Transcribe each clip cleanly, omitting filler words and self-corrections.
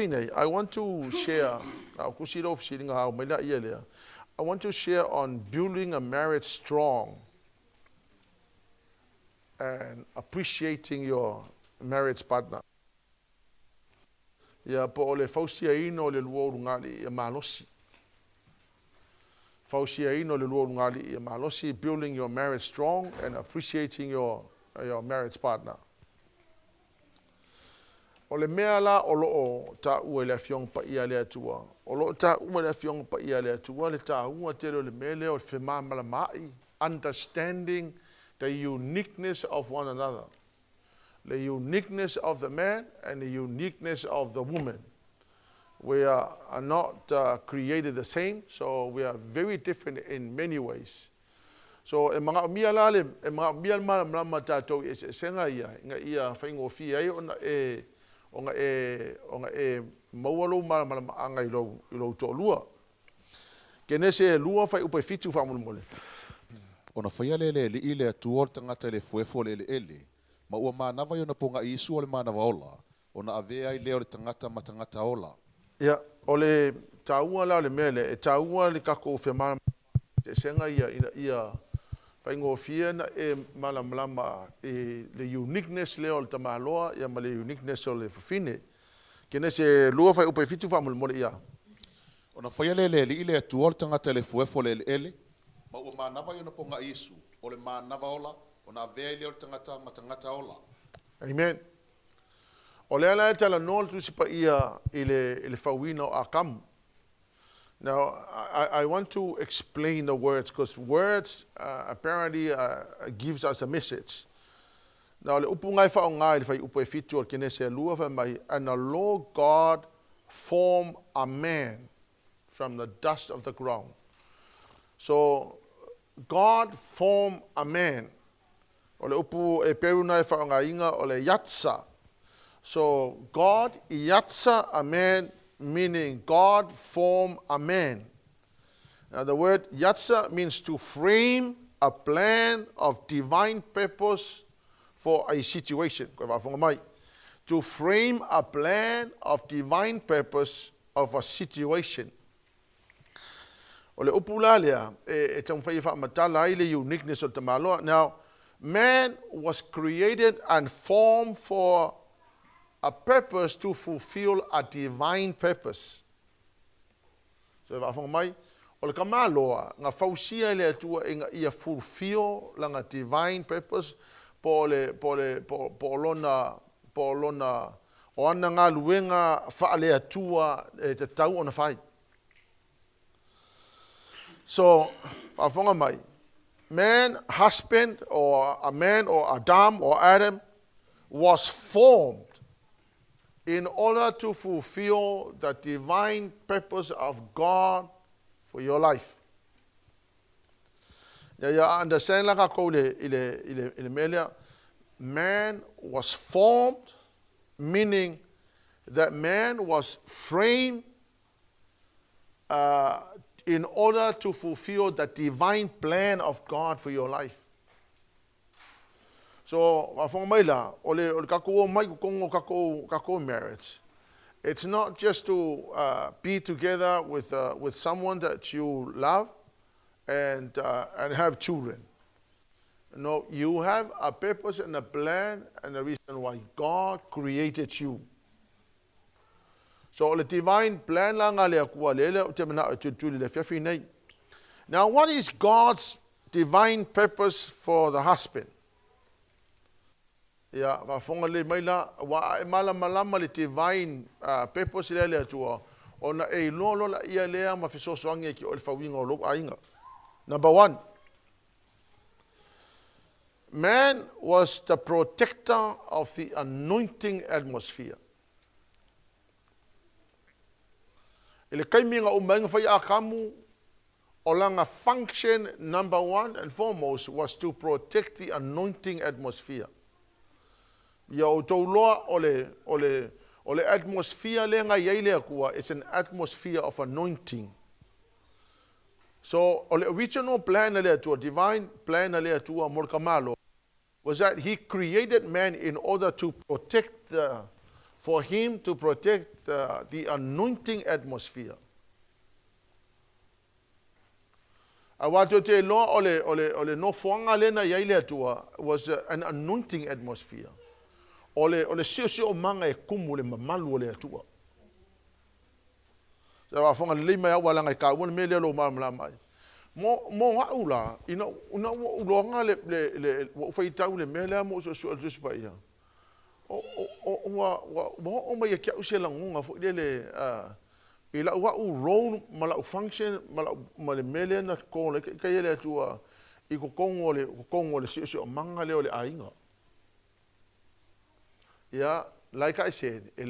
I want to share, I want to share on building a marriage strong and appreciating your marriage partner. Ia po ole fausia ino le luo ngali ia malosi. Fausia ino le luo ngali ia malosi, building your marriage strong and appreciating your marriage partner. Ole mea la o loo ta ua le afiong pa ia le atua. O loo ta ua le afiong pa ia le atua le ta ua te le mele o le whema malamai. Understanding the uniqueness of one another. The uniqueness of the man and the uniqueness of the woman. We are not created the same, so we are very different in many ways. So e mga mia la le e mga mia malama tātou e senga ia ia whaingofi ai onga e maualo malama anga i lo to lua. KENESE lua whai upai fitu whamulmole. Ona whaia le ile atuor tangata le fuefo le ele. Ma ua mānawa i ona ponga i isu o le mānawa ola. Ona avea i leo le tangata ma tangata ola. Ia, o le taua la le mele, e taua le kako whemana te senga ia whaingofia na e malamalama e le uniqueness leo le tamaloa ia ma le uniqueness o le whawhine. KENESE lua whai upai fitu whamulmole ia. Ona whaia le ile atuor tangata le fuefo le ele. Ma ua mānawa i ona ponga i isu o le mānawa ola. Ona vea leo tangata matangata ola. Amen. O lea la tala nol tu sipa ia ile fawina o akamu. Now, I want to explain the words because words apparently gives us a message. Now, le upu ngai whao ngai le whai upu e fitu o KENESE lua wha mai, and the Lord God formed a man from the dust of the ground. So, God formed a man. O le upu e peru nai whaonga inga o le yatsa. So God yatsa a man, meaning God formed a man. Now the word yatsa means to frame a plan of divine purpose for a situation. To frame a plan of divine purpose of a situation. O le upu la lea e tau whai whamatala i le uniqueness o te maloa. Now, man was created and formed for a purpose to fulfill a divine purpose. So if I mai, o le kamaloa, nga fausia le atua e nga ia fulfill la nga divine purpose po lona o ana ngā luenga wha le atua te tau ona whai. So, whafonga mai, man, husband, or a man, or Adam, or Adam, was formed in order to fulfill the divine purpose of God for your life. You understand like I call it, man was formed, meaning that man was framed in order to fulfill the divine plan of God for your life. So, marriage. It's not just to be together with someone that you love and have children. No, you have a purpose and a plan and a reason why God created you. So the divine plan now, what is God's divine purpose for the husband? Yeah, malama le divine purpose le atua ona e lolo la ia lea ma fisosoangi ki o le fawinga o lo ainga. Number one, man was the protector of the anointing atmosphere. Ele kaiminga umainga fai akamu o langa function number one and foremost was to protect the anointing atmosphere. Ia o tauloa o le atmosphere le ngai ei le akua, it's an atmosphere of anointing. So o le original plan le atua, divine plan le atua morkamalo, was that he created man in order to protect for him to protect the anointing atmosphere. Awatu te lo ole no fuanga lena yaile atua was an anointing atmosphere. Ole sio manga e kumule mamalu ole atua. Sa wa fonga le mai wala ngai ka won mele lo mamla mai. Mo haula una ulonga le foi tau le mele mo so just pa ia. O mai ke usela ngunga fo le ila wa u role mala function mala mele na ko le ka ele atua I ko kongo le sio manga le ole ainga. Yeah, like I said, it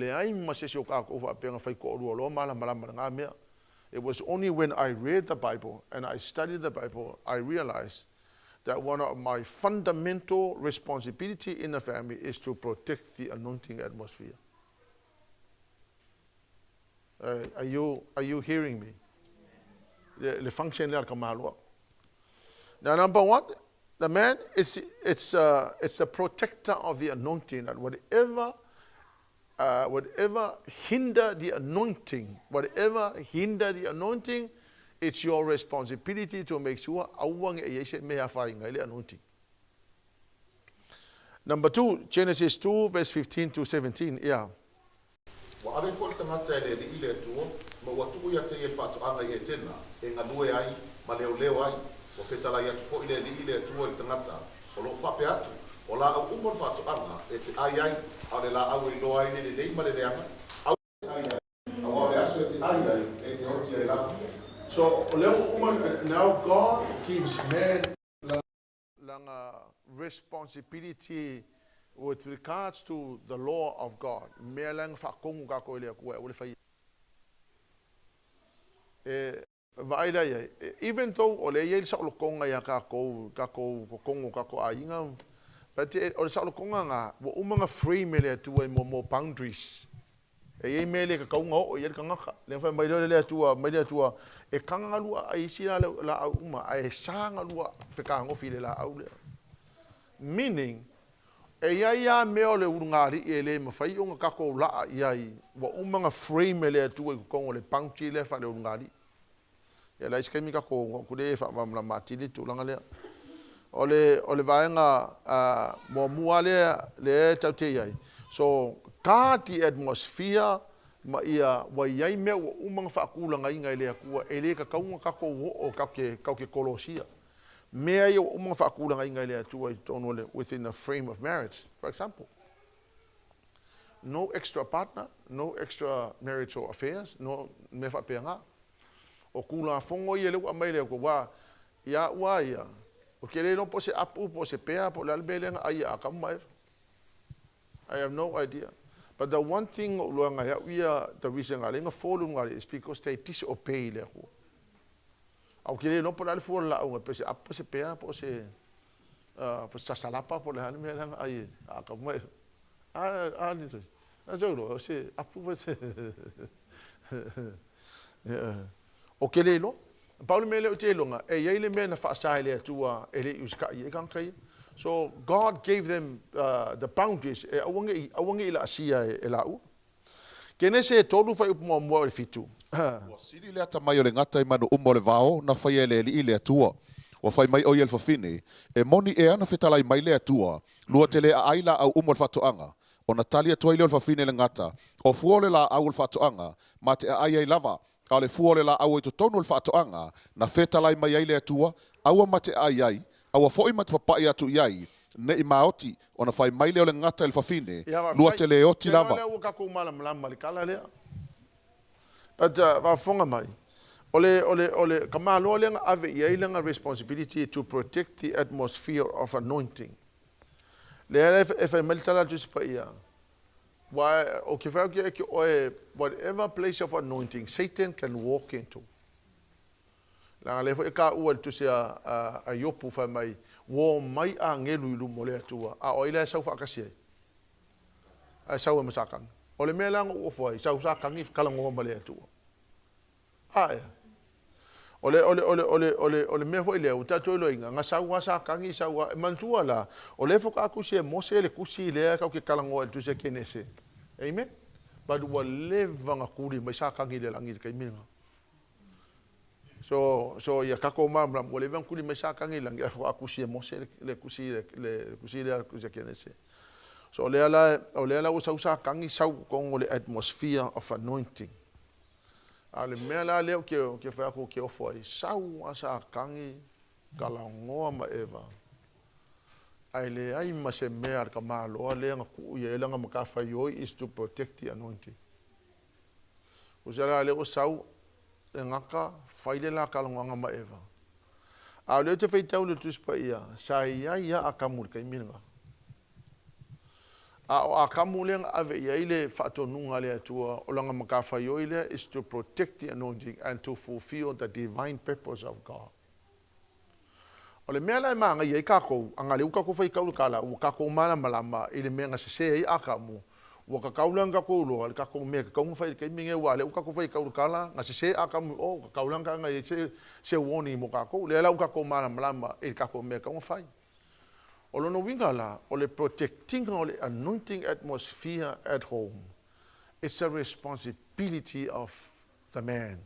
was only when I read the Bible and I studied the Bible, I realized that one of my fundamental responsibility in the family is to protect the anointing atmosphere. Are you hearing me? The function there kamalwa. Now, number one, the man it's the protector of the anointing. That whatever hinder the anointing, it's your responsibility to make sure awang eyeshe me afaringa ile anointing. Number 2, Genesis 2, verse 15 to 17. Yeah. Wa ave ko tangata ele ile tuo mo watu ya te fatu anga ye tena e ngalue ai ma leo ai o fetala ya fo ile tuo tangata o lo fa pe atu o la au umon fatu anga e te ai ale la au lo ai ne dei ma le anga au ai au le aso te ai e te o te la. So now God gives man a responsibility with regards to the law of God. Even though ole yel sa lokonga ya ka ko ainga, but ole sa lokonga nga wo umanga free mele tu mo boundaries. E mele ka ngo o yel kanga le fa mai le tu e kanga lua ai sina la uma ai sanga lua fe ka ngo file la au. Meaning e ia meo le urungari e le mawhai o ngā kako laa iai wa umanga frame le atua I kukongo le pangchi le wha le urungari e la iskemi kako kude e wha mamla matini tūlanga lea o le vaenga mo mua le tau te iai so ka ti atmosphere ma ia wa iai mea wa umanga whaakulanga inga le akua e le kakaunga kako o kauke kolosia mea yo umang whaakulanga inga le atua I tono le within the frame of marriage. For example, no extra partner, no extra marital affairs, no me whapeanga. O kula fongo I le wa mai le ko wa ia wa ia. O ke le no po se apu po se pea po le albelenga ai aka mai. I have no idea. But the one thing luanga ya ia the reason nga lenga folunga is because they disobey le ko. Au kile no por al for la o pe se apo se pea po se sa salapa po le han me lang ai aka mai ni to azolo se apo se o kile no Paulo me le te longa e ye le me na fa sa le tua ele uska ye kan kai so God gave them the boundaries awangi ila asia e la u KENESE tolu fai upo mo le fitu. Wa siri le ata mai o le ngata I manu umo le vao na fai ele li ile atua. Wa fai mai o yel fafine e moni e ana fetala I mai le atua lua tele a aila au umo le fatoanga. O na talia tua ile o fafine le ngata o fuole la au le fatoanga ma te a ai lava ka le fuole la au I to tonu le fatoanga na fetala I mai ile atua au ma te ai au foi ma te papai atu iai ne I maoti ona fai mai le o le ngata il fafine lua tele o ti lava. But va fonga mai. Ole kamalo le ave ia lenga responsibility to protect the atmosphere of anointing. Le if I meltala just pa ia. Why okay whatever place of anointing Satan can walk into. La le fo ka uel tu se a yopu fa mai wo mai a ngelu lu mole atua a oile sa fa kasi a sa wa masakan ole melang o foi sa kan if kala ngo mole atua a ole me foi le uta to lo inga nga sa kan I sa wa mantua la ole fo ka ku se mo se le ku si le ka ke kala ngo tu se KENESE Amen. But ua leva nga kuri mai sa kangi le langi kai minga. So ia kako mamra ua leva kuri mai sa kangi langi afo akusi mose le kusi le kusi KENESE. So le ala usa kangi sau kong le atmosphere of anointing. Ale mea la leo ke fa ko ke ofo ai sau asa kangi kala ngoa ma eva. Ai le ai ma se mea ka malo le nga ku ye langa maka fa yoi is to protect the anointing. Usala le o sau ngaka faile la kala ngoa ma eva. A le te fai tau le tuspa ia sa ia akamur kai minga. A kamulenga ave ile fatonunga le atua o langa makafa yoile is to protect the anointing and to fulfill the divine purpose of God. O le mea lai maanga iei kako, anga le uka ko fai kaulu kala, u kako mana malama ile mea ngase se ei akamu, u ka kaulanga ko uloa, le kako mea ka kaunga fai kai minge ua, le uka ko fai kaulu kala, ngase se akamu, o ka kaulanga nga iei se uoni mo kako, le ala uka ko mana malama ile kako mea kaunga fai. O lono winga la, o le protecting o le anointing atmosphere at home. It's a responsibility of the man.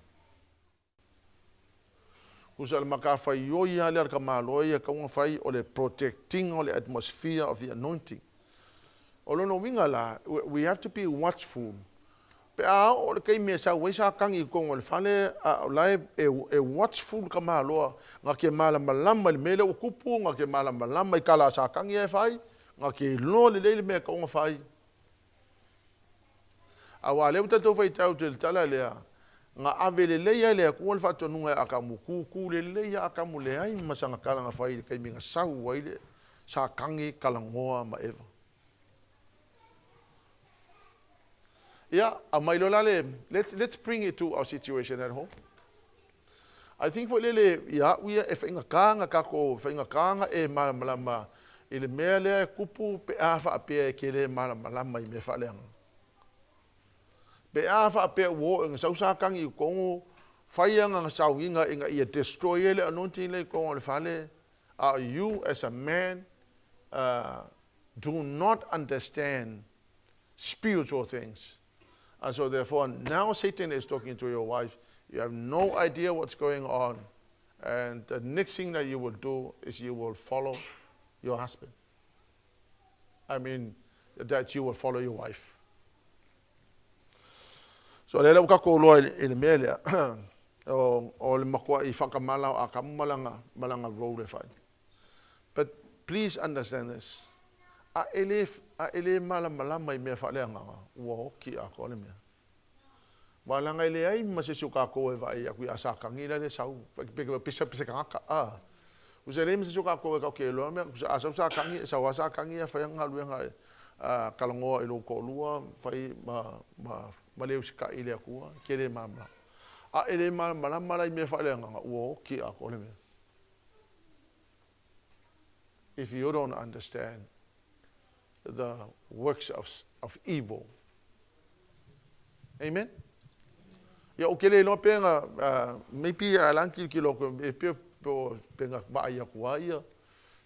Kusa le makawhai yoi ale ar ka maloi ka unga whai o le protecting o le atmosphere of the anointing. O lono winga la, we have to be watchful. Pe a o le kei mea sa weisa kangi kongo le fale lai e watchful ka maloa nga ke malama le mele o kupu nga ke malama I kala sa kangi e fai nga ke lo le leile mea kongo fai. A wale uta tau fai tau te tala lea nga ave le leia lea kua le fatonunga akamu kuku le leia akamu le ai masanga kala nga fai kei minga sau waile sa kangi kalangoa ma eva. Yeah, let's bring it to our situation at home. I think for lele ya we e whainga kanga kako whainga kanga e malama ile mea lea kupu pe afa apea ke le malama I me whaleanga. Pe afa apea wo inga sausakangi I kongo whaianga nga sauinga inga ia destroy ele anointing le kongo le whale. You as a man do not understand spiritual things. And so therefore, now Satan is talking to your wife. You have no idea what's going on. And the next thing that you will do is you will follow your husband. I mean, that you will follow your wife. So lele uka ko loa ele mele o le makua I whakamala a malanga road fai. But please understand this. A ele malama I mea whaleanga ua hoki a kole mea. Walanga ele ai masisu ka koe vai a kui asa kangila le sau. Pisa kangaka a. Usa le masisu ka koe ka ke loa mea. Usa asa usa kangi, sa wasa kangi a whaianga luenga kalangoa I loko lua. Whai ma leo sika ile a kua. Kere mamla. A ele malama I mea whaleanga ua hoki a kole mea. If you don't understand the works of evil. Amen? Ya ukele lo penga maybe alanki kilo e pe penga ba ya kwa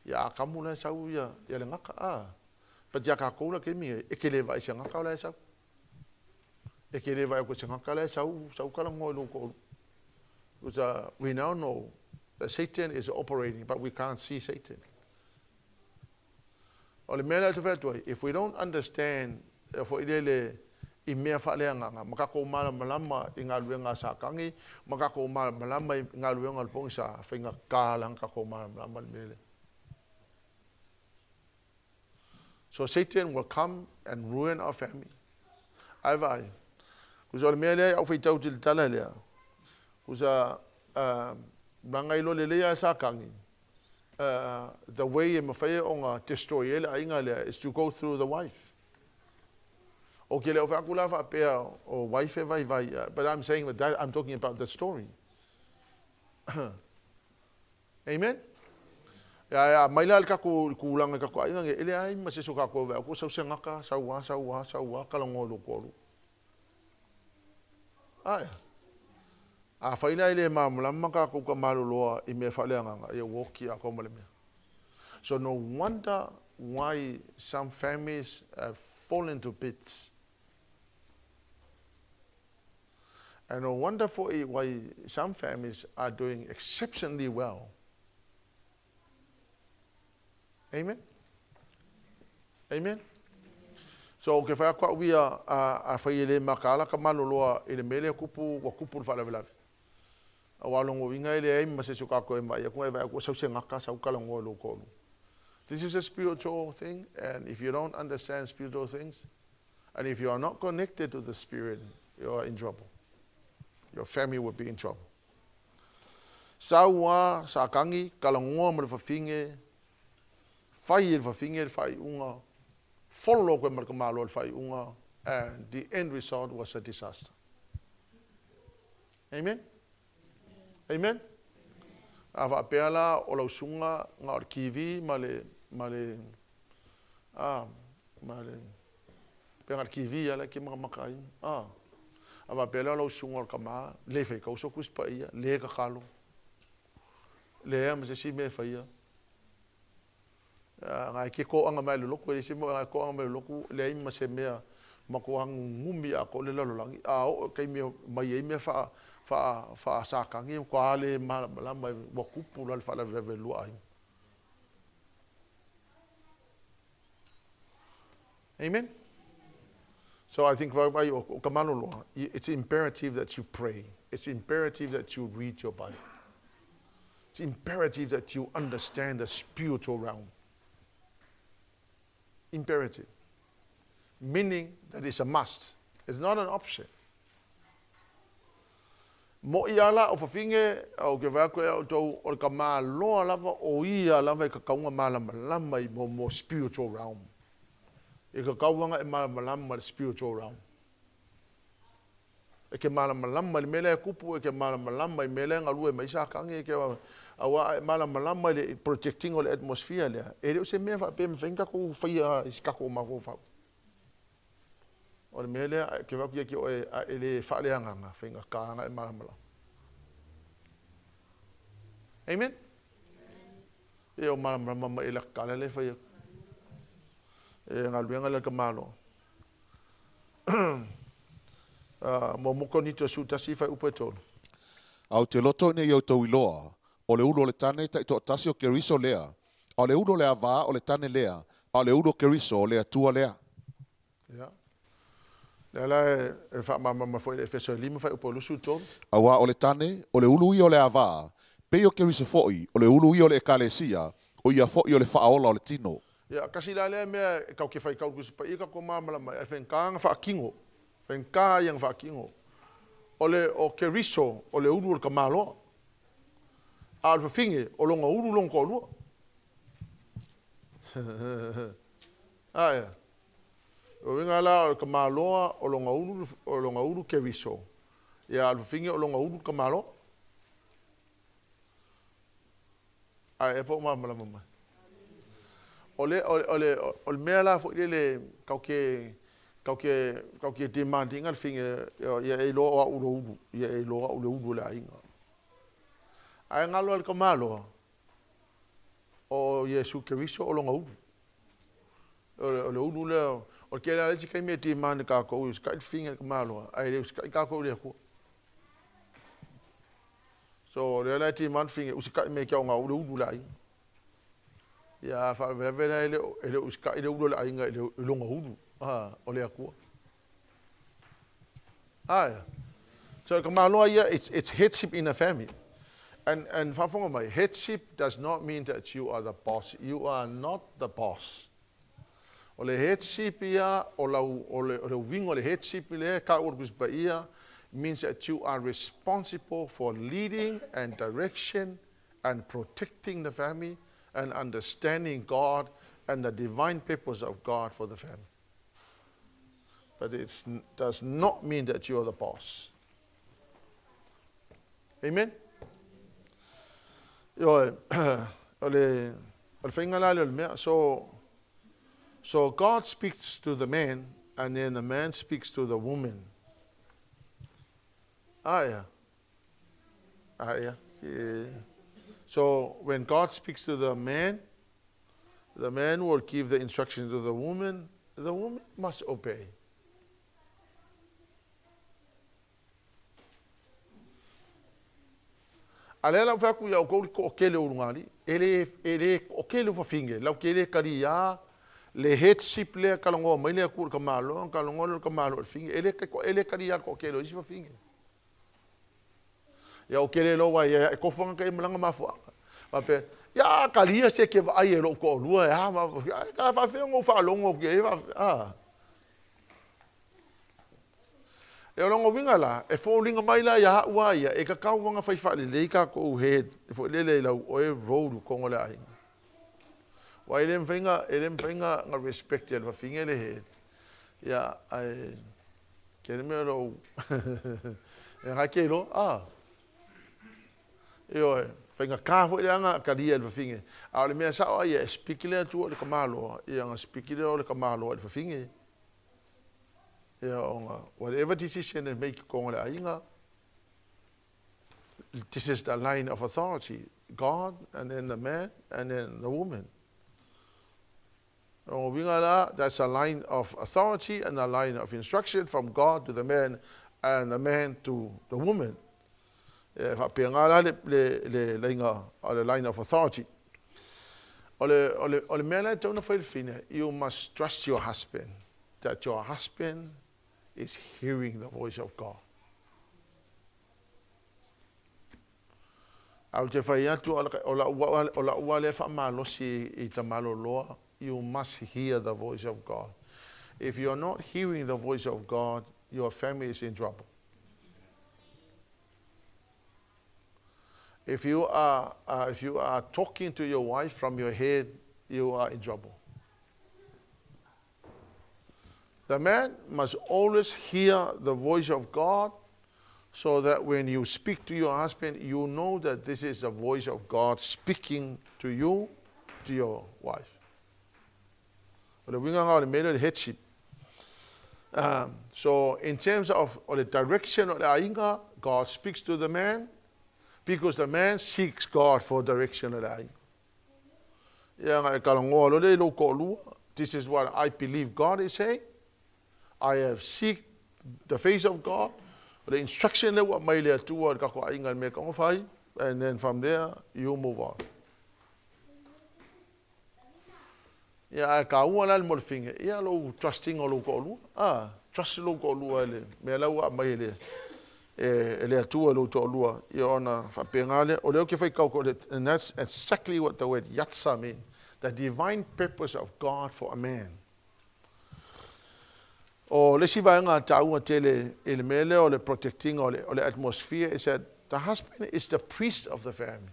ya kamuna sau ya le ngaka a. But ya ka kola ke mi e kele vai se ngaka la sau. E kele vai ko se ngaka la sau kala ngolo ko. Because we now know that Satan is operating, but we can't see Satan. If we don't understand, for ile I mea whaleanga, makako malama I ngā luenga sa kangi, makako malama I ngā luenga lpong sa whainga kālang kako malama mele. So Satan will come and ruin our family. Ai vai. Kusa mea lea au whai tau til tala lea. Kusa rangai lo lelea sa kangi. The way in mawhai o ngā destroy ele ainga lea is to go through the wife. O ke leo whakula whapea o wife e vai. But I'm saying that I'm talking about the story. Amen? Ya maila kako kulanga kako ainga nge ele ai masiso kako vea ko sau sengaka sau kalangolo kolu. Ai. A whaina ele mamulama kako ka maloloa I me whaleanga e woki a komale mea. So no wonder why some families have fallen to bits. And no wonder for it why some families are doing exceptionally well. Amen? Amen? So ke whai kwa wia a whai ele makala ka maloloa ele mele kupu wa kupu whalawelawe. A walongo inga ele ei ma se suka koe mai a koe vai ko sau se ngaka sau kalango lo kolu. This is a spiritual thing, and if you don't understand spiritual things, and if you are not connected to the Spirit, you are in trouble. Your family will be in trouble. Saua, sakangi, kalangoa mo le whawhinge, whai e whawhinge, whai unga, follow koe markamalo le whai unga, and the end result was a disaster. Amen? Amen? Awa peala o lau sunga ngā o kiwi pengar kiwi ala ki mga makai. Awa peala o lau sunga o kama le whai kauso kuspa ia, le kakalo. Le ama se si me whaia. Ngai ke ko anga mai loloku, e se mo ngai ko anga mai loloku, le ima se mea mako hangu ngumi a ko le lalolangi. O kai mea mai e mea fa sakangi kwa le malama wa kupu la fa la velu ai. Amen. So I think it's imperative that you pray. It's imperative that you read your Bible. It's imperative that you understand the spiritual realm. Imperative. Meaning that it's a must. It's not an option. Mo iala o whawhinge au ke wako e au tau o ka maa loa lava o ia lava e ka kaunga malama lama I mo spiritual realm. E ka kaunga e malama lama the spiritual realm. E ke malama lama I mele e kupu, e ke malama lama I mele ngalue mai sa kange, e ke awa malama lama I protecting o le atmosphere lea. E reo se mea whape me whenka ko whaia iskako mako whau. O le mele ke waku ki o e le whaaleanga nga whenga kāanga e maramala. Amen? E o maramala ma e la kāle le whaia. E ngā luenga le ka malo. Mo moko nito sutasi whai upa tonu. Au te loto ne iau tau iloa, o le ulo le tane ta ito tasio ke riso lea, o le ulo le ava o le tane lea, o le ulo ke riso o le atua lea. Yeah. Nela e fa mama foi EFESO 5 fai upo lusu tonu. Awa o le tane, o le ulu i o le ava, peo ke riso foi, o le ulu i o le ekalesia, o ia foi o le whaaola o le tino. Ya kasi la le mea kau ke fai kau kusi pa ika ko mamala mai whenkanga wha kingo. Whenka yang wha kingo. O ke riso, o le ulu o ka malo. A alfa finge, o longa ulu longa kolua. Ya. O winga la o ka maloa o longa ulu ke riso. Ya alfa finge o longa ulu ka malo. E po mamala mama. O le mea la fo le kau ke demanding al finge ia e loa ulu ia e loa ulu la inga. Ai ngalo al kamalo o Yesu Kristo o longa ulu. O le ulu le o ke la le kai me demand ka ko us kai finge kamalo ai le us kai ka ko le ko. So le la demand finge us kai me ka nga ulu la inga. Ya fa vela ele uska ele ulo la inga ele longa hudu ole akua so kamalo ia it's headship in a family and fa fonga mai headship does not mean that you are the boss. You are not the boss. Ole headship ia ole wing ole headship le ka urgus ba ia means that you are responsible for leading and direction and protecting the family and understanding God and the divine purpose of God for the family. But it does not mean that you are the boss. Amen? So God speaks to the man, and then the man speaks to the woman. Yeah. So when God speaks to the man will give the instruction to the woman must obey. Ale la fa ku ya ko kele urungali. Ele ko kele fa finge. La kele karia le headship le kalongo mai le ku ka malo ka malo finge. Ele karia ko kele isi fa finge. Ya o kele lo wa ya ko fonga ka imlanga mafu. Pape ya kalia se ke ai lo ko lua ya ma ka fa fe ngo fa longo ke e longo winga la e fo linga mai la ya wa ya e ka ka wanga fa fa le ka ko he fo le la o e road ko ngola ai wa ele mfinga nga respect ya fa finga le he ya ai ke me lo e ha ke lo yo Fenga kafo yanga kadia el fafinge. Ale mea sa ya spikile tu le kamalo, yanga spikile le kamalo el fafinge. Ya onga whatever decision they make kong le ainga. This is the line of authority, God and then the man and then the woman. That's a line of authority and a line of instruction from God to the man and the man to the woman. The line of authority. You must trust your husband, that your husband is hearing the voice of God. You must hear the voice of God. If you are not hearing the voice of God, your family is in trouble. If you are talking to your wife from your head, you are in trouble. The man must always hear the voice of God, so that when you speak to your husband, you know that this is the voice of God speaking to you, to your wife. Headship. So in terms of the direction of the ainga, God speaks to the man, because the man seeks God for direction. This is what I believe God is saying. I have seek the face of God. The instruction, and then from there you move on. Yeah, trusting trust and that's exactly what the word yatsa means, the divine purpose of God for a man. Or let's see the protecting or the atmosphere is that the husband is the priest of the family.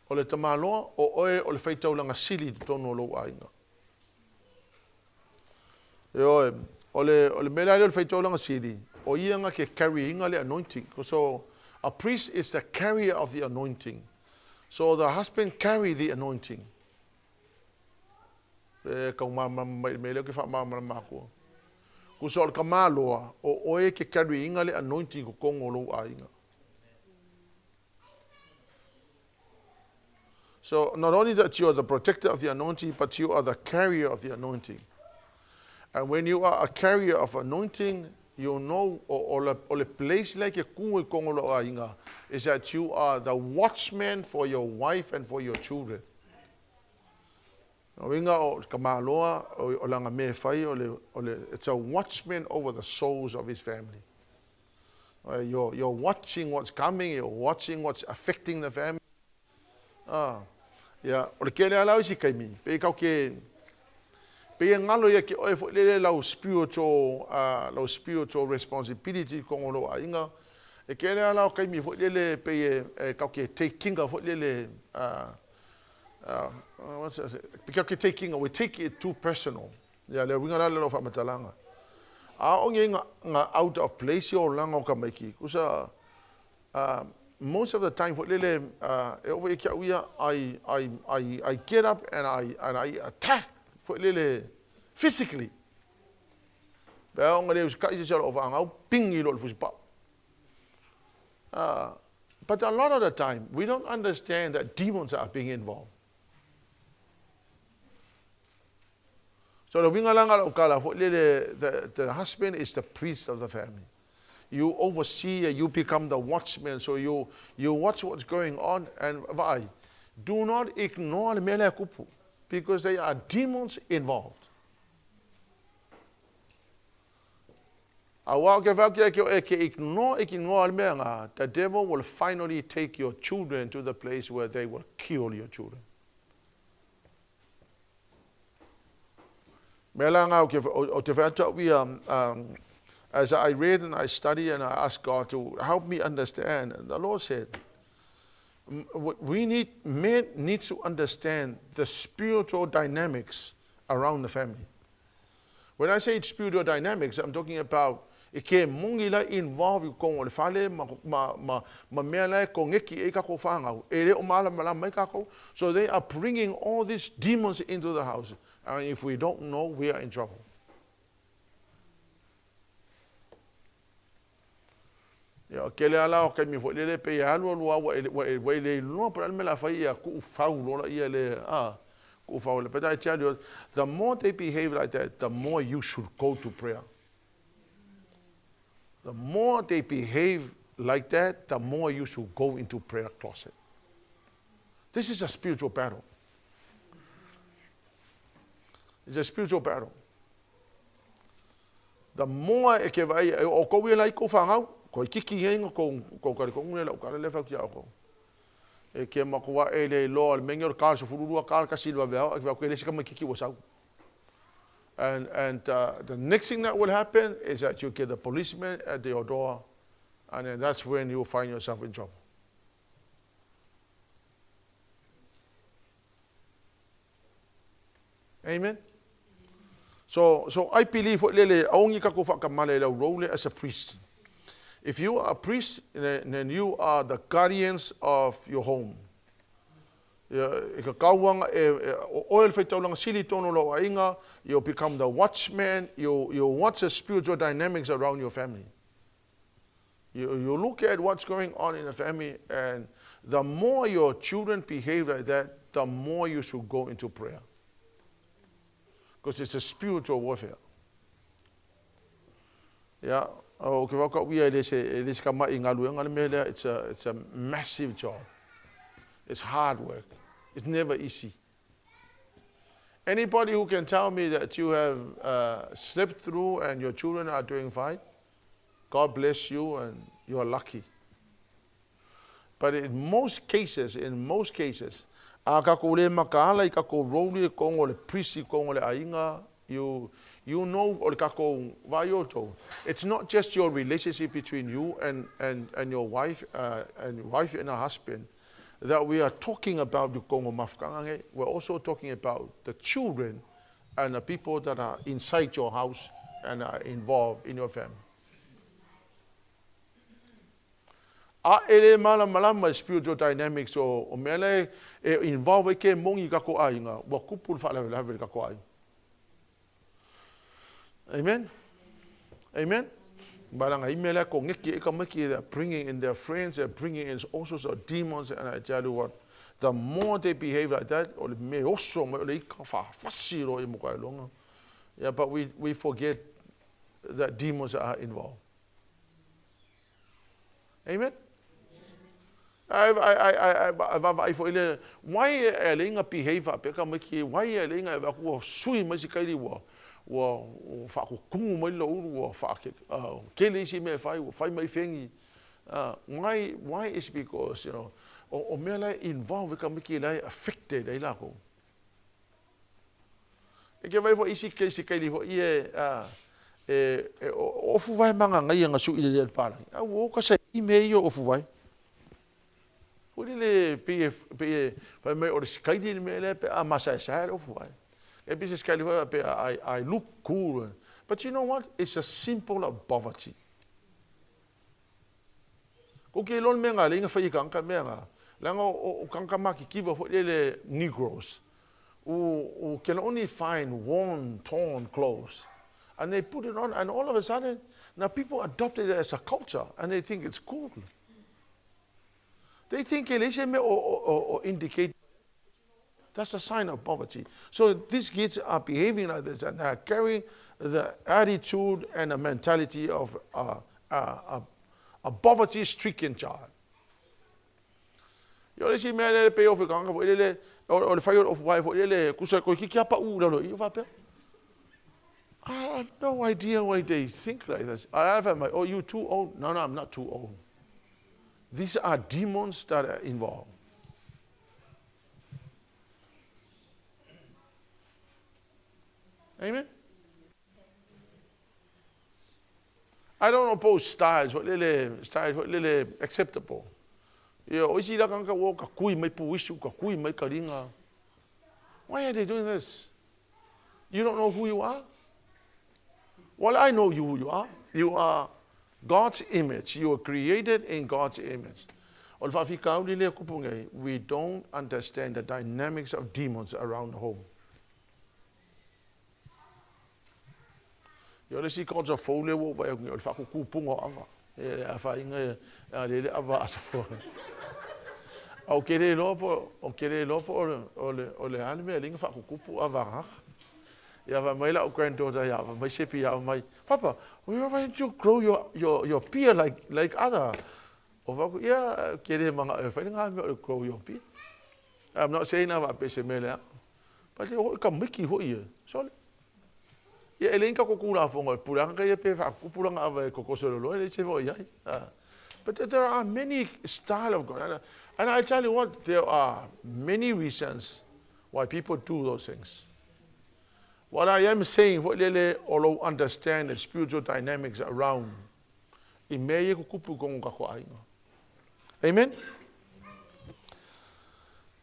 O le tamaloa o oe o le whaitau langa sili tono lo ainga. O le mele le whaitau langa sili. O ianga ke carrying le anointing. So a priest is the carrier of the anointing. So the husband carry the anointing. Mele ke whamamara mako. Kuso o kamaloa o oe ke carrying le anointing ko kongo lo ainga. So not only that you are the protector of the anointing, but you are the carrier of the anointing. And when you are a carrier of anointing, you know, or a place like a is that you are the watchman for your wife and for your children. It's a watchman over the souls of his family. You're watching what's coming, you're watching what's affecting the family. Yeah, o le kele ala isi kaimi. Pe kau ke ngalo ya ke oe le lau spiritual responsibility ko lo ainga. E kele ala kaimi fo le pe kau ke taking of le what's that? Pe kau ke taking, we take it too personal. Ya le winga la lo fa matalanga. A onge nga out of place yo langa ka maiki. Kusa most of the time, I get up and I attack physically. But a lot of the time, we don't understand that demons are being involved. So the husband is the priest of the family. you oversee and you become the watchman. So you watch what's going on. And why? Do not ignore the mele kupu, because there are demons involved. The devil will finally take your children to the place where they will kill your children. As I read and I study and I ask God to help me understand, and the Lord said, men need to understand the spiritual dynamics around the family. When I say spiritual dynamics, I'm talking about ike mongila involve ko le fale ma mela ko ngeki e ka ko fanga ele o mala mala mai ka ko, so they are bringing all these demons into the house, and if we don't know, we are in trouble. Ya kele ala o ke mi fo le pe ya lo wa le lo para me la fa ya ku fa lo la ia le ku fa le. But I tell you, the more they behave like that, the more you should go to prayer. The more they behave like that, the more you should go into prayer closet. This is a spiritual battle. It's a spiritual battle. The more ke vai o ko we like ko fanga ko kiki hengo ko ka ko ngela ka le fa ki ako. E ke ma ko wa ele lo al menyor ka so fulu ka ka silva va ko le se ka kiki wo sa. And the next thing that will happen is that you get the policeman at your door, and then that's when you find yourself in trouble. Amen? So I believe as a priest. If you are a priest, then you are the guardians of your home. You become the watchman. You watch the spiritual dynamics around your family. You look at what's going on in the family, and the more your children behave like that, the more you should go into prayer. Because it's a spiritual warfare. Yeah. It's a massive job. It's hard work. It's never easy. Anybody who can tell me that you have slept through and your children are doing fine, God bless you and you are lucky. But in most cases, it's not just your relationship between you and your wife and her husband that we are talking about. We're also talking about the children and the people that are inside your house and are involved in your family. Spiritual dynamics o mele involve ke mongi kako ainga wa kupul fa la kako ai. Amen. Amen. They're bringing in their friends, they're bringing in all sorts of demons, and I tell you what, the more they behave like that, but we forget that demons are involved. Amen. Why are behave? Why are wa fa ko kungu mai lo wa fa ke kele si me fa mai fengi why is because o mela involve ka miki lai affected ai la ko e ke vai fo isi ke si kele fo o fu vai manga ngai nga su ile pa a wo ka sa I me yo o fu vai o le pe fa mai o skai di me le pe a masa sa o fu vai. I look cool. But you know what? It's a symbol of poverty. Negroes who can only find worn, torn clothes. And they put it on, and all of a sudden, now people adopted it as a culture, and they think it's cool. They think it indicate that's a sign of poverty. So these kids are behaving like this, and they are carrying the attitude and the mentality of a poverty-stricken child. Yo le si me le pay off kanga fo le o le fire of wife le kusa ko ki pa u lo I va pe. I have no idea why they think like this. I have my, oh, you too old? No, I'm not too old. These are demons that are involved. Amen? I don't oppose styles, what little acceptable. Yo, isi la kanga wo ka kui mai puisu ka kui mai karinga. Why are they doing this? You don't know who you are? Well, I know who you are. You are God's image. You are created in God's image. We don't understand the dynamics of demons around the home. Yo le si ko sa fole wo ba yo fa ku pungo ava. E fa inga le ava asa fo. O kere lopo o le ane me linga fa ku pu ava. Ya va mai la o granddaughter ya va mai sepi ya mai. Papa, we are going to grow your peer like other. O va ya kere manga e fa inga me grow your peer. I'm not saying ava pese mele. But you ka miki ho ye. So ya elenka ko kula fongo pulanga ka ye pe fa ku pulanga ava ko ko solo lo le se vo ya. But there are many style of God. And I tell you what, there are many reasons why people do those things. What I am saying, although understand the spiritual dynamics around, amen?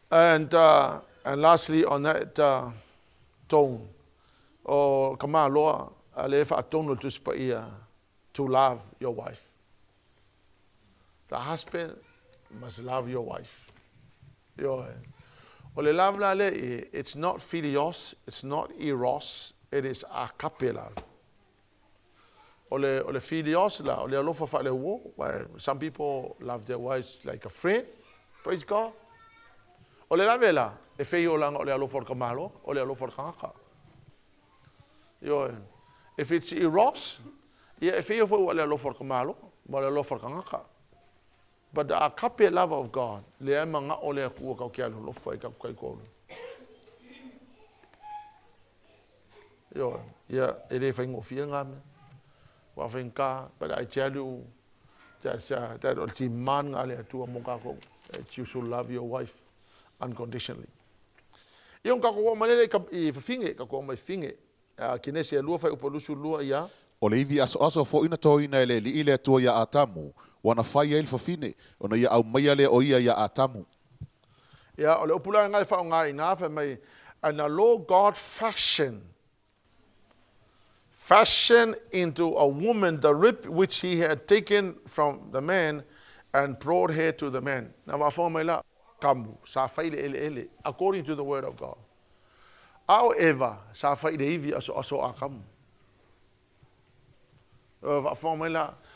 And lastly, on that tone, or kama loa, alefa atono tuspaia, to love your wife. The husband must love your wife. It's not philios, it's not eros, it is akapela. Ole philios la, ole alofa fa le wo. Some people love their wives like a friend. Praise God. Ole la vela, e feio lang ole alofa kamalo, ole alofa kanga. If it's eros, yeah, e feio fo ole alofa kamalo, ole alofa kanga. But the agape love of God, le manga ole ku ka ke lo fa ka kai ko. Ele fa ngo fia ngam. Wa venka, but I tell you that ulti man ale tu mo ka ko. You should love your wife unconditionally. Yung ka ko manele ka I finge ka ko mai finge. KENESE lua fa upolusu lua ya. O le iwi aso fo ina to ina ele li ile to ya atamu wana fai el fafine ona ia au mai ale o ia ya atamu. Ya ole upula ngai fa ngai na fa mai and the Lord God fashioned into a woman the rib which he had taken from the man and brought her to the man. Na wa fa mai la kamu sa fai ele according to the word of God. However, sa fai le iwi aso akamu.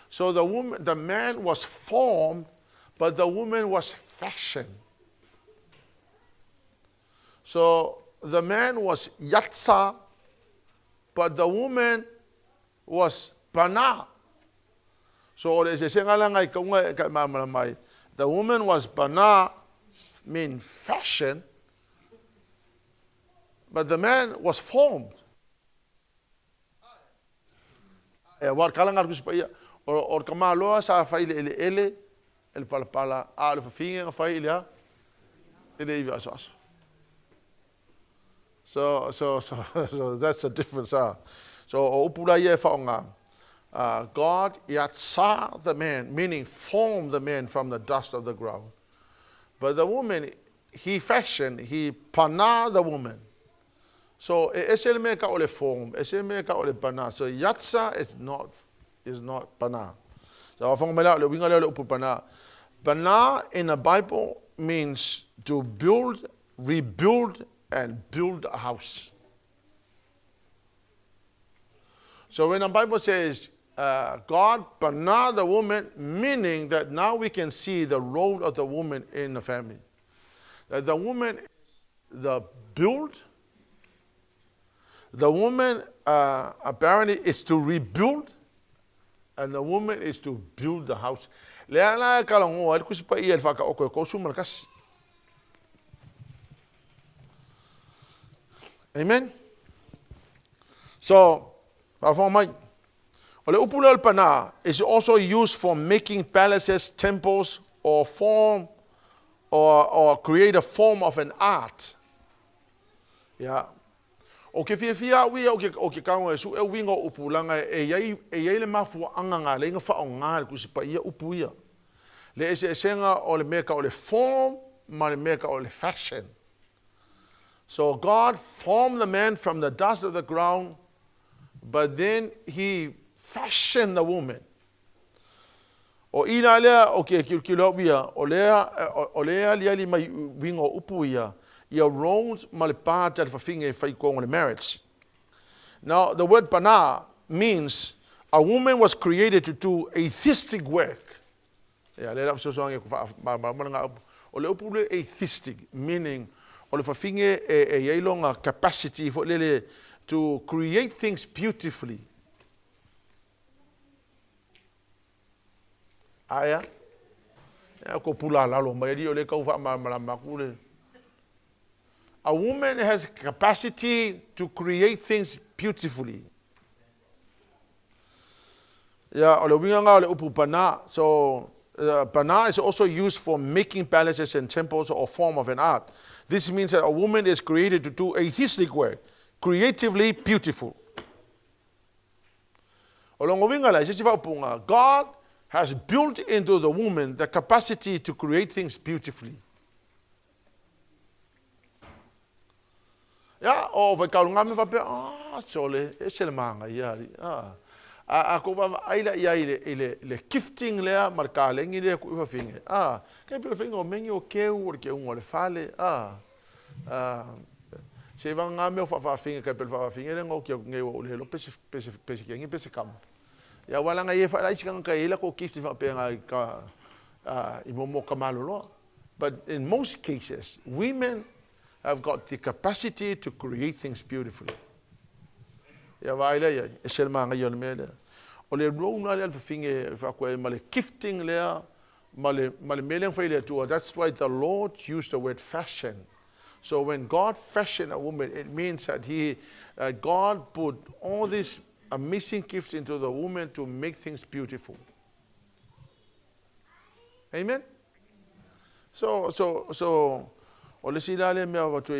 So the man was formed, but the woman was fashioned. So the man was yatsa, but the woman was bana. So the woman was bana, mean fashion, but the man was formed. War kalangar kus paia or kamaloa sa fai ele el palpala a le fafinga fai ile ele iva asas. So that's a difference. So opula ye faonga. God yatsa the man, meaning formed the man from the dust of the ground. But the woman he fashioned, he pana the woman. So ese me ka ole form, ese me ka ole pana. So yatsa is not pana. So afang mela le winga le upu pana. Pana in the Bible means to build, rebuild, and build a house. So when the Bible says God pana the woman, meaning that now we can see the role of the woman in the family. That the woman is the build. The woman apparently is to rebuild, And the woman is to build the house. Lea na kalango, ali kusipa ia whaka oko ko sumalakasi. Amen? So, ole upulal pana is also used for making palaces, temples, or form or create a form of an art. Yeah. O ke fia wi o ke kaunga su e winga upulanga e yai le mafu anga nga le nga fa nga ku sipa ia upuia. Le ese senga o le meka o le form ma le meka o le fashion. So God formed the man from the dust of the ground, but then he fashioned the woman. O ina lea o ke kilo bia o lea li mai winga upuia. Your roles malipata fafinge faikong on marriage. Now the word pana means a woman was created to do atheistic work. Yeah, let us so atheistic meaning ole fafinge e longa capacity for lele to create things beautifully. Aya. Ya ko pula lalo mai di ole ka fa makule. A woman has capacity to create things beautifully. Yeah, so pana is also used for making palaces and temples or form of an art. This means that a woman is created to do atheistic work, creatively beautiful. God has built into the woman the capacity to create things beautifully. Ya, o vai kaunga me va pe sole e sele manga yari. Ako va aila ia le gifting le marka le ngi le ku va finge. Ke pe finge o mengi o ke o ke un le fale. Se va nga me fa finge ke pe va finge le ngo ke ngi o le lo pese ke ngi pese kam. Ya wala nga ye fa lai sika ka ila ko gift va pe nga ka I mo kamalo lo. But in most cases, women have got the capacity to create things beautifully. Ya vaila ya eselma nga yon mele. Ole rona le finge fa ko male gifting le male meleng fa ile to. That's why the Lord used the word fashion. So when God fashioned a woman, it means that God put all these amazing gifts into the woman to make things beautiful. Amen. So ole silale me watu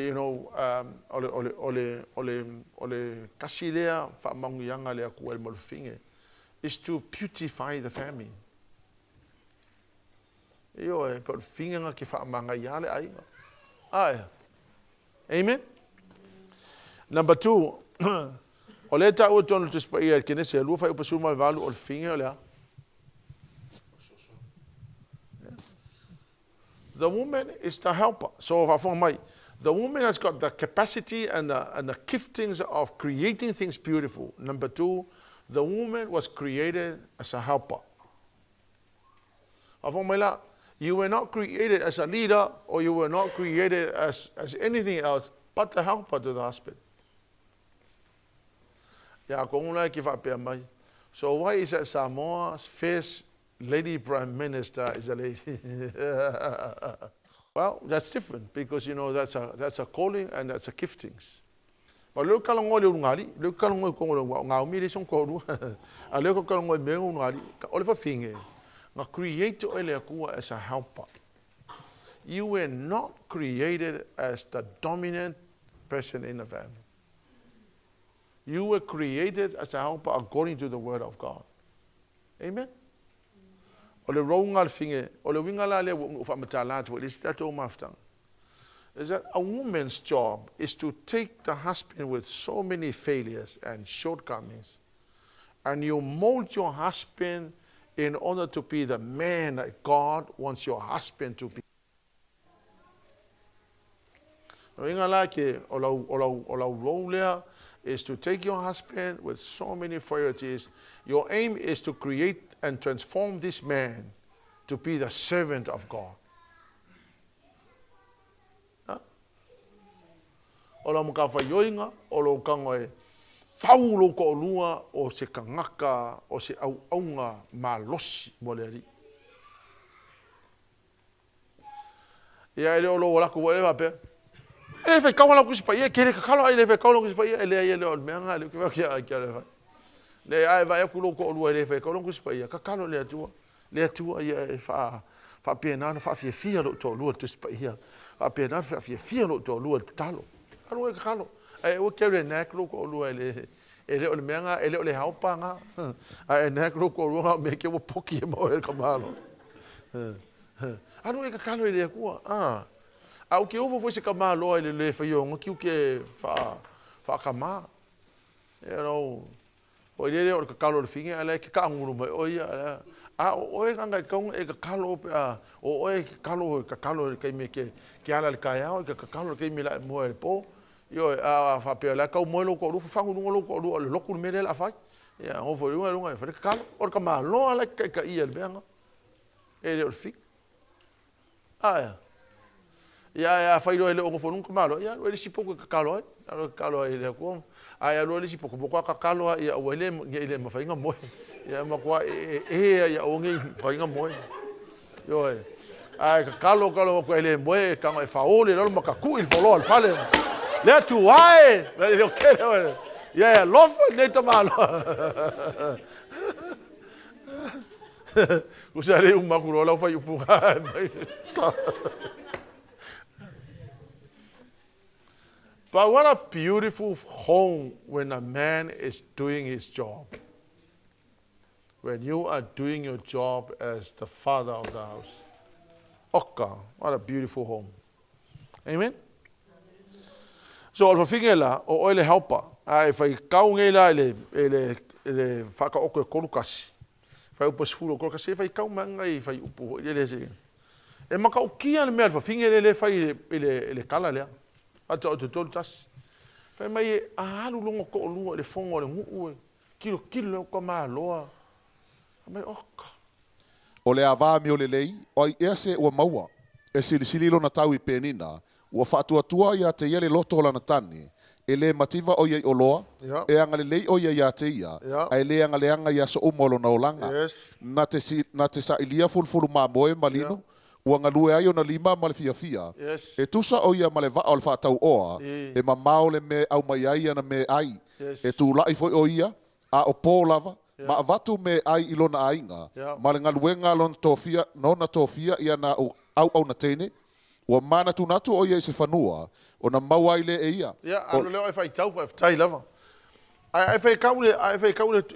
ole kasilea fa manguyanga le ku el molfinge is to beautify the family. Yo e por finga ke fa manga yale ai. Amen. Number 2 ole ta o tonu to spia KENESE lu fa upasu mal valu ol finge ole. The woman is the helper. So the woman has got the capacity and the giftings of creating things beautiful. Number 2, the woman was created as a helper. You were not created as a leader, or you were not created as anything else but the helper to the husband. So why is that Samoa's first Lady Prime Minister is a lady? Well, that's different because that's a calling and that's a giftings. But look how long look how long now me is on call. I look how long me on Oliver Finger. Now create as a helper. You were not created as the dominant person in the family. You were created as a helper according to the word of God. Amen. Ole rongal finge, ole wingala le ufa matalat wo is that o maftang. Is that a woman's job is to take the husband with so many failures and shortcomings, and you mold your husband in order to be the man that God wants your husband to be. Wingala ke ola role is to take your husband with so many frailties. Your aim is to create and transform this man to be the servant of God. Ola mukafa yoinga, ola kangoe faulo ko lua o se kangaka o se aunga malosi mo le ali. Ia ele o lo la ko ele va pe. E fe kaula ku sipa ia kere ka kala ele fe kaula ku sipa ia ele ele o menga le ke kia le le ai vai ku lo ko lu ele fe kaula ku sipa ia ka kala le atua ia e fa pena fa fia lo to lu to sipa ia fa pena fa fia lo to lu talo alo e ka kala e o kere na ku ko lu ele o menga ele o le haupanga ai na ku ko lu me ke o poki mo el kamalo alo e ka kala ele ku au ke ovo foi se kama loa le faionga ki ke fa kama o ile o ka kalo le finga ala ke ka nguru mai o ia o e kanga kong e ka kalo o e ka kalo ke me ke ala le kai o ka kalo ke me la mo e po yo fa pe la ka mo lo ko lu fa ngu lo ko lu le loku me le la fa ya o foi lunga fa ka kalo o ka ma lo ala ka ia le benga e le fi ya failo ele o fonu kumalo ya ele si pouco kakalo ele ko ai ele si pouco kakalo ya o ele ma fainga mo ya ma kwa ya o ngi fainga mo yo ai kakalo ko ele mo ka e faole lo ma kaku il folo al fale le tu ai ele ke ya lofo ne tomalo usare un makurola fa yupuga But what a beautiful home when a man is doing his job. When you are doing your job as the father of the house. Oka, what a beautiful home. Amen? So, al fingela o ele helpa, ai fai kaungela ele faka oko e kolukasi. Fai upas fulo kolukasi, fai kaumanga i fai upu ele se. E maka ukia le mea al fingela ele fai ele kala lea. Ata o te tolu tas. Fai mai ahalu longa ko olua le fongo le nguu kilo ko maa loa. Mai oka. O le avā mi o le lei, o i ese ua maua, e silisili lo na tau I penina, ua whaatuatua ia te iele loto la na tani, e le mativa o iei oloa, e anga le lei o iei a te ia, e le anga le anga ia so umolo na olanga, na te sa ilia fulfulu mamoe malino, ua ngalue ai o na lima ma le fia. E tusa o ia ma le vaa o le whaatau oa, e mamao le me au mai ai na me ai. E tu lai foi o ia, a o pō lava, ma avatu me ai ilona ainga, ma le ngaluenga lona tofia, nona tofia ia na au na tene, ua mana tu natu o ia I se whanua, o na mau ai le e ia. Anu leo ai whai tau, tai lava. Ai whai kaule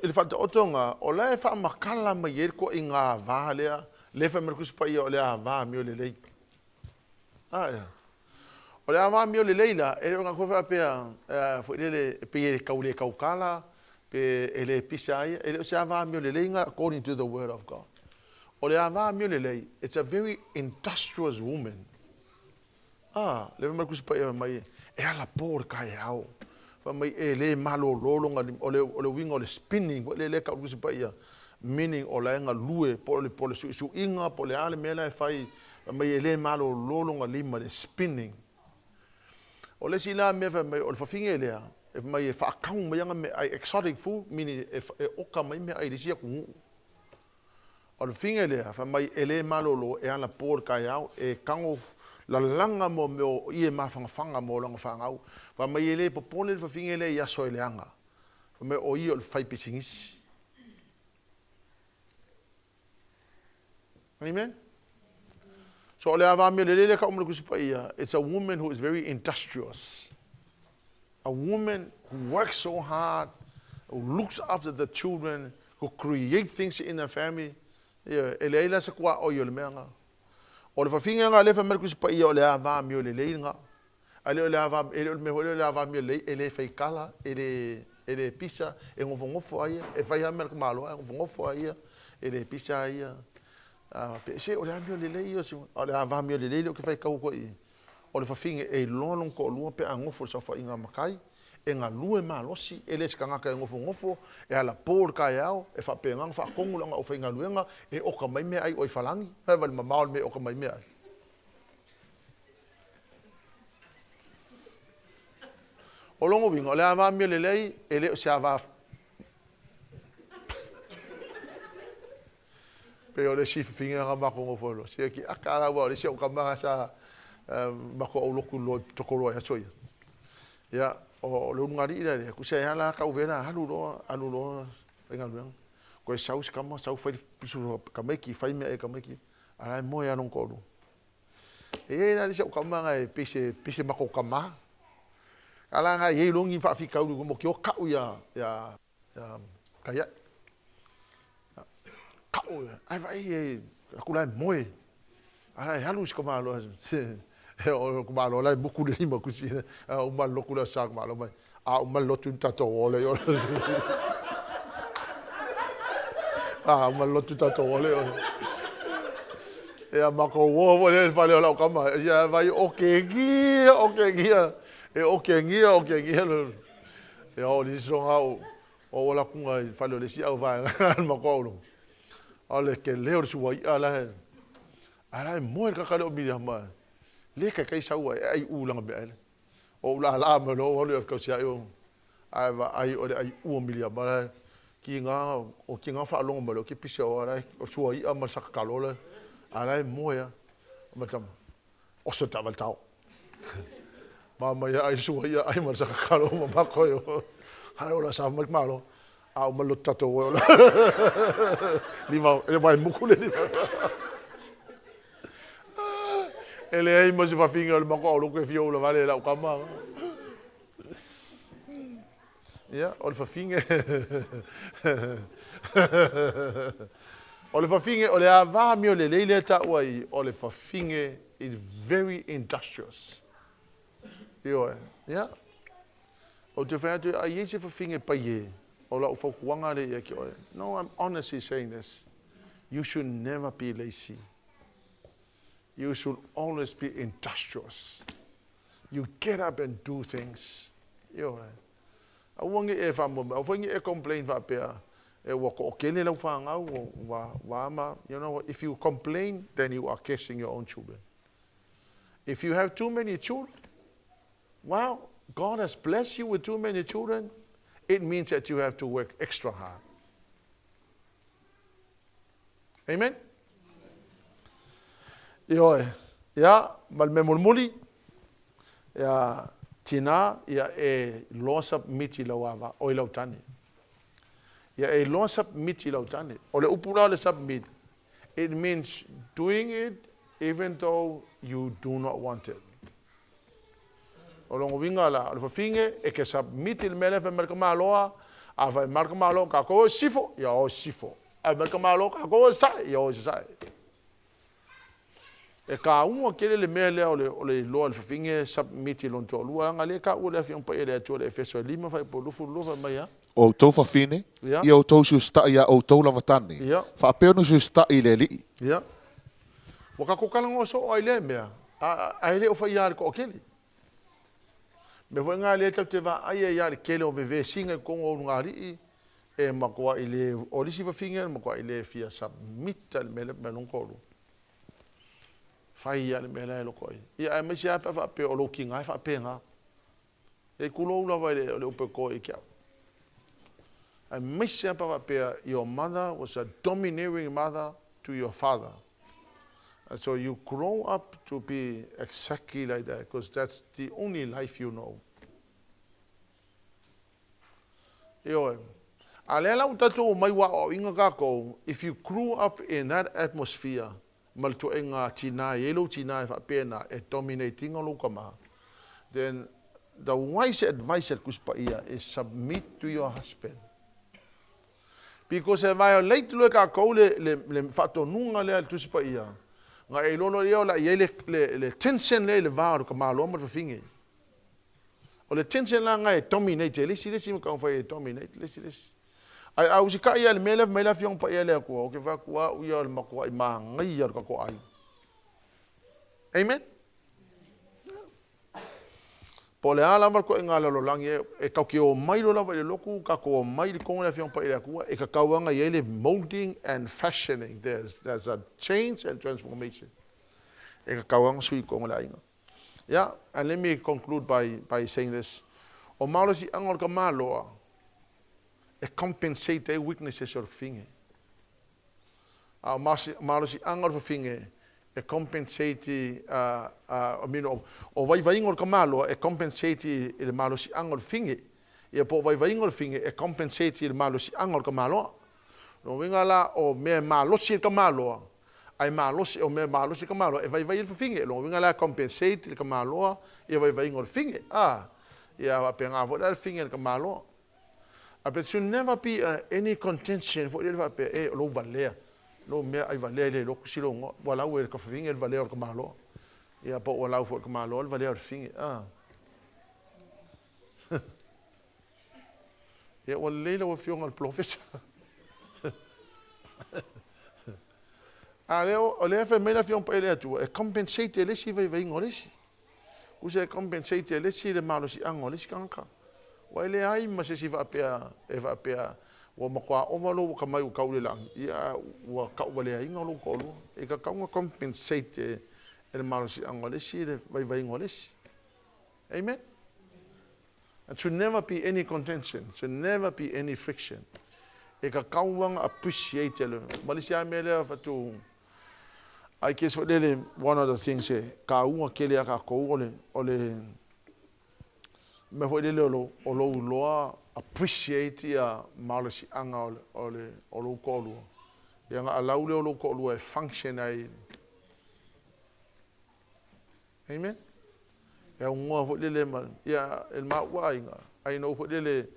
ele whata otonga, o le wha makala mai e ko I ngā vā lea, le fa merkus pa ia o le ava mi o le lei. O le ava mi o le leila, e nga ko fa pe fo le pe e kaule kaukala, pe ele pisa ia, ele se ava mi o le lei nga according to the word of God. O le ava mi o le lei, it's a very industrious woman. Le fa merkus pa ia mai e ala por kai au. Fa mai e le malo lolo nga o le winga o le spinning, le ka kus pa ia. Meaning o la nga lue po le su inga po le ale mela e fai mai ele malo lolo nga lima le spinning o le sila me fa mai o le fafinga ele e mai e fa kang mai nga me exotic food meaning e oka mai me ai disia ku o le finga ele fa mai ele malo lo e ala por ka yao e kango la langa mo me o ie ma fanga mo langa fanga au fa mai ele po pole le fafinga ele ya so ele anga fa mai o io le fai pisingis. Amen. So it's a woman who is very industrious. A woman who works so hard, who looks after the children, who create things in the family. Ele sa kwa o yole menga. O le fafinga nga le fa merku pa ia o le ava mi o le leinga. Ale le ava le ava mi le ele fai kala ele pisa e ngofo ai e fai ha merku malo e ngofo ai ele pisa ai. Pe se o le amio le lei o le ava mio le lei o ke fai kau ko I o le fafinga e lolong ko lua pe angofo sa fa inga makai e nga lue malosi e le skanga ka ngofo e ala por ka yao e fa pe ngang fa kongulanga o fa inga luenga e o ka mai me ai o I falangi ha val mamaol me o ka mai me ai O longo winga, o le ava mio le lei, e le o se ava. Pe o le si finga nga mako ngofolo. Se ki akala wa, le si o kamanga sa mako o loku lo tokoro ya soia. Ya, o le ngari ira le, ku se hala ka uvera, halu lo, venga luang. Ko e sau skama, sau fai pisu kameki, fai mea e kameki. Ala mo ya non koru. E na le si o kamanga e pese mako kama. Ala nga ye longi fa fi kaulu mo ki o kau ya kaya. Kau ya. Ai vai e akula moe. Ala halu skama lo. O kuma lo la buku de lima kusina. O mal lokula sak malo mai. A o mal lotu tato ole yo. O mal lotu tato ole yo. E a mako wo le fale o la kama. Ya vai o ke gia. E o ke ngia lo. E o li songa o wala kunga fale le si au vai ma ko lo. Ale ke leo suai ala. Ala mo ka ka lo mi ma. Le ka kai sau ai ulang be ala. O la ma no o le ka sia yo. Ai o ai u mi ma. Ki nga fa long ma lo ki pise o ala o suai ma sa ka lo le. Ala mo ya. Ma tam. O so ta tau. Mama ya ai suai ai ma sa ka lo ma ko yo. Hai ora sa ma malo. A ma lo tato o la. Lima e vai mukule ni. Ele ai mo se fa finga ma ko lo ke fio lo vale la kama. Ja, o le fa finga. O le fa finga o le ava mi o le leile ta wai o le fa finga is very industrious. Yo, ja. O te fa tu ai se fa finga pa ye. O la fo kuanga le ya ki o. No, I'm honestly saying this. You should never be lazy. You should always be industrious. You get up and do things. Yo. I won't get if I'm I won't get complain for pia. E wa ko kele la fa nga wa ma, you know, if you complain then you are cursing your own children. If you have too many children, wow, God has blessed you with too many children, it means that you have to work extra hard. Amen. Yo, ya mal memulmuli ya tina ya e losap miti lawava o ilautani. Ya e losap miti lautani. O le upula le submit. It means doing it even though you do not want it. O longo winga la o fafinge e ke submit il mele fa merka maloa a fa marka malo ka ko sifo ya o sifo. A merka malo ka ko sa ya o sa. E ka unga kele le mele o le loa le fafinge submit il onto lua ngale ka o le afiong pa ele atu le EFESO 5 fa po lufu lufa mai ya. O tau fa fine, ia o tau susta ia o tau lava tani. Fa apeo no susta i le li. Ia. Waka ko kalango so ai le mea. A ele o fa ia ko kele. Me foi nga le tau te va ai ia le kele o veve singa ko o ngari e makoa ile o lisi fa finga makoa ile fia submit al mele menon ko. Fai ia le mele lo ko. Ia me sia pa fa pe o lo kinga fa pe nga. E kulo la vai le o pe ko e kia. I miss your mother was a domineering mother to your father. And so you grow up to be exactly like that because that's the only life you know. If you grew up in that atmosphere, then the wise advice is submit to your husband. Because e violate lo ka ko le fatonunga le tusipa ia nga e lono ia la ia le tension le va ko malo mo fingi o le tension la nga e dominate le si ka fa e dominate le si ai au si ka ia le mele fiong pa ia le ko o ke va kwa u ia le makwa I ma ngai ia ko ai. Amen. Pole ala mar ko ngala lo langi e ka ki o mai lo lava le loku ka ko mai le konga fiong pa ile ku e ka kawanga ile molding and fashioning. There's a change and transformation. E ka kawanga sui konga la inga. Yeah, and let me conclude by saying this. O malo si angol ka maloa. E compensate their weaknesses or finge. Malo si angol fa finge. E compensate o vai ingol ka maloa e compensate il malo si angol finge. E po vai ingol finge e compensate il malo si angol ka maloa. No winga la o me malo si ka maloa. Ai malo si o me malo si ka maloa e vai il fa finge. No winga la compensate il ka maloa e vai ingol finge. Ya wa penga vo dal finge ka maloa. But should never be any contention for the lo valea. No me ai valea lo kusilo wala we ka finge el valea ka malo. Ya po wala for ka malo el valea finge. Ya wala leila wa fiong al professor. Leo o le fa mela fiong pa ele tu e compensate le si vai ngolisi. Usa compensate le si le malo si angolisi kanka. Waile ai ma se si va pea wa makwa o malo ka mai ka ule lang ia wa ka wale ai ngolo ko e ka compensate el malo si angole si le vai ngoles. Amen. And should never be any contention, should never be any friction. E ka kawang appreciate le malisia mele fa tu I guess what one of the things ka unga kele ka ko ole me foi dele o lo loa appreciate ia malasi anga o lo kolu ia nga alau le o lo kolu e function ai. Amen. Ia unga foi dele mal ia el ma wainga ai no foi dele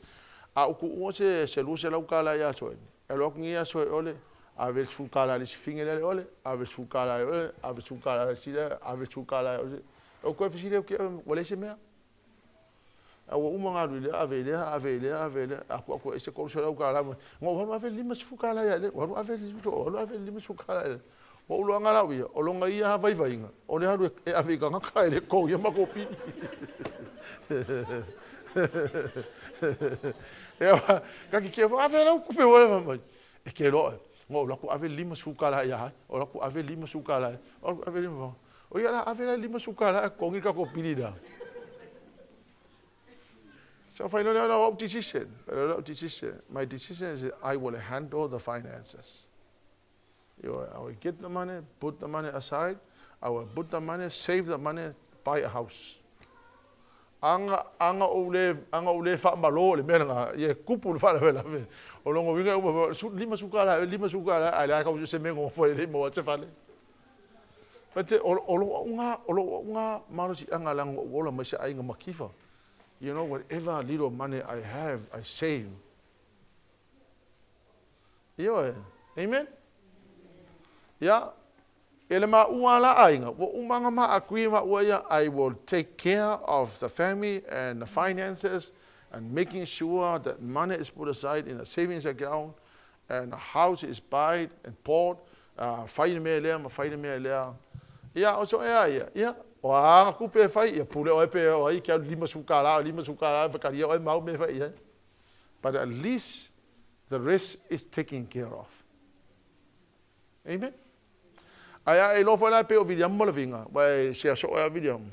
a ku o se lu se lau kala ia so e lo ngia so ole ave sul kala li fingere ole ave sul kala ole o ko fisi ke wala se me awa umanga lu avele ako ese ko sala ukala ngo ho ave lima sfukala ya le ho ave lima sfukala o lo ngala wi o lo ngai ha vai nga o le haru e ave ka ka ele ko ye ma ko pi ya ka ki ke ave la ku pe wala ma e ke lo ngo lo ko ave lima sfukala ya o lo ko ave lima sfukala o ave lima o ya la ave lima sfukala ko ngi ka ko pi da. So if I don't know decision, my decision is I will handle the finances. I will get the money, put the money aside. I will put the money, save the money, buy a house. Anga ule fa malo le menga ye kupul fa la me. O longo winga lima sukala ala ka se mengo fo le mo se fale. But unga malo si anga lang ola ma se ai nga makifa. You know, whatever little money I have, I save. Yeah. Amen? Yeah. Elema uala ainga. Umanga ma akuima uaya. I will take care of the family and the finances and making sure that money is put aside in a savings account and a house is bought and bought. Faile me lea. Yeah, also yeah. O a ku pe fai e pule o pe o ai ke lima sukala vakaria o mau me fai. But at least the rest is taken care of. Amen. Aya e lo fala pe o William mo vinga vai se so o William.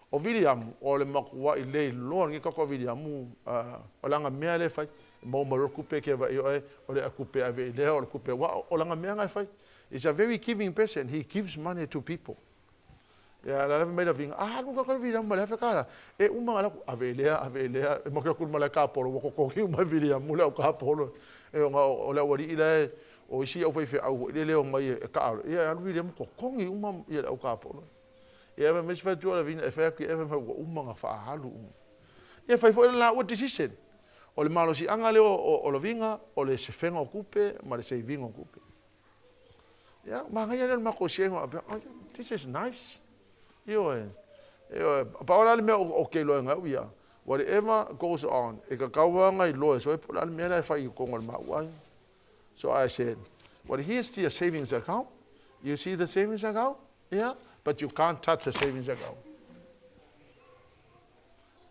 O William o le makua I le lo ngi ka ko William o langa me le fai mo mo ku pe ke vai o le ku pe ave le o ku pe wa o langa me ngai fai. He's a very giving person. He gives money to people. Ya la leva mela vinga nunca ka William mala fa kala e uma ala avelea e mo ka mala ka polo ko uma William mula ka polo e o la wari ile o si o fe au le o mai e ka ya William ko kongi uma ia o ka polo e me fa tu la vinga e fa ki e me uma nga fa halu e fa fo la what decision o le malo si anga le o lo vinga o le se fenga ocupe ma le se vinga ocupe ya ma nga ya ma ko shengo this is nice. Paola le me okay lo nga uia. Whatever goes on, e ka kawanga I lo so e pola me na fai ko ngol ma. So I said, well, here's the savings account. You see the savings account? Yeah, but you can't touch the savings account.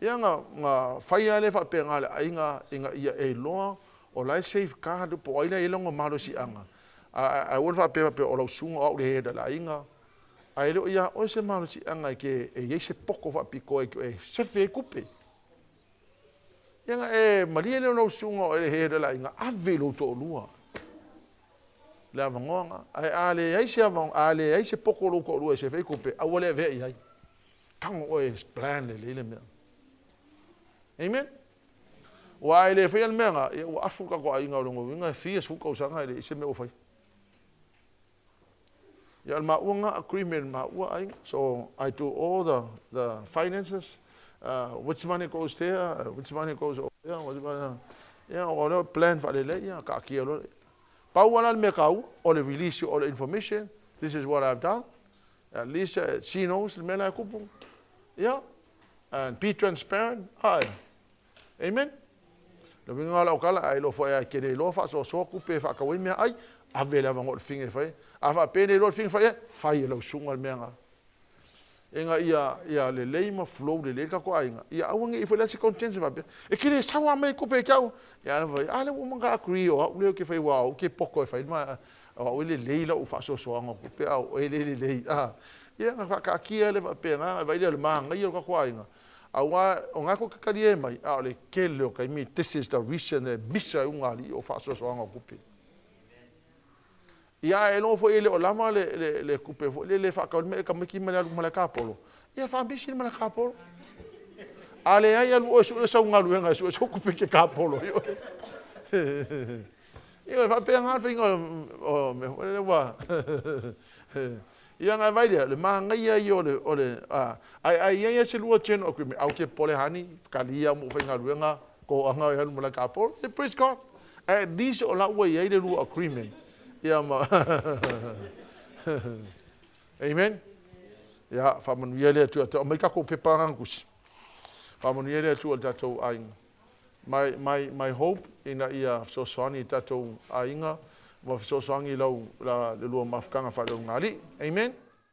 Ia nga fai ale fa pe nga inga ia e lo o lai safeguard po ai le longo malo si anga. I won't fa pe o lo sunga o le da la inga. Ai lo ia o se malo si anga ke e se poko fa piko e se fe kupe. Ia malia le no sunga o le he la inga ave lo to lua. Le avangonga ai ale ai se avang ale ai se poko lo ko lua se fe kupe a wole ve ai. Kang o e plan le me. Amen. Wa ele fe al menga o afuka ko ainga lo nginga fi es fuka usanga ele se me o fai. Ya ma unga agreement ma wa ai so I do all the finances. Which money goes there, which money goes over there, which money, or plan for the lay, Pauana Mekau, or the release you all the information. This is what I've done. At least she knows the Mela Kupu. Yeah. And be transparent. Aye. Amen. The Wingala Okala, I love for a kid, lofa, so coupe for Kawimia. I available what finger for you. I've a penny road thing for you. Fire of Sungal Menga. Enga ia le Leauma flow le ka ko ainga ia awange ifo la se conscience va e kile sawa mai ko pe kau ia na vai ale mo nga agree o le ke fai wa o ke poko e fai ma o le leila o fa so anga ko pe o le ia nga ka kia le va pe nga vai le manga ia ka ko ainga awa o nga ko ka die mai a le kele o kai mi this is the reason the misa unga li o fa so anga ko pe ia e no fo ele o lama le kupe fo le fa ka me ka me ki mala mala kapolo ia fa bisi mala kapolo ale ai alu o so ngalu nga so kupe ke kapolo ia fa pe nga fa o me le wa ia nga vai le manga ia yo le ai ia se lu chen o kume au ke pole hani kalia mo fa ngalu nga ko anga ia mala kapolo praise God at least o la wa ia le lu agreement. Ja, maar. Amen. Ja, van mijn jullie toe. Om ik ook op parangus. Van mijn jullie toe dat toe aing. My hope in dat ia so swani dat toe ainga. Maar so swangi lo la de lo mafkanga fa lo ngali. Amen.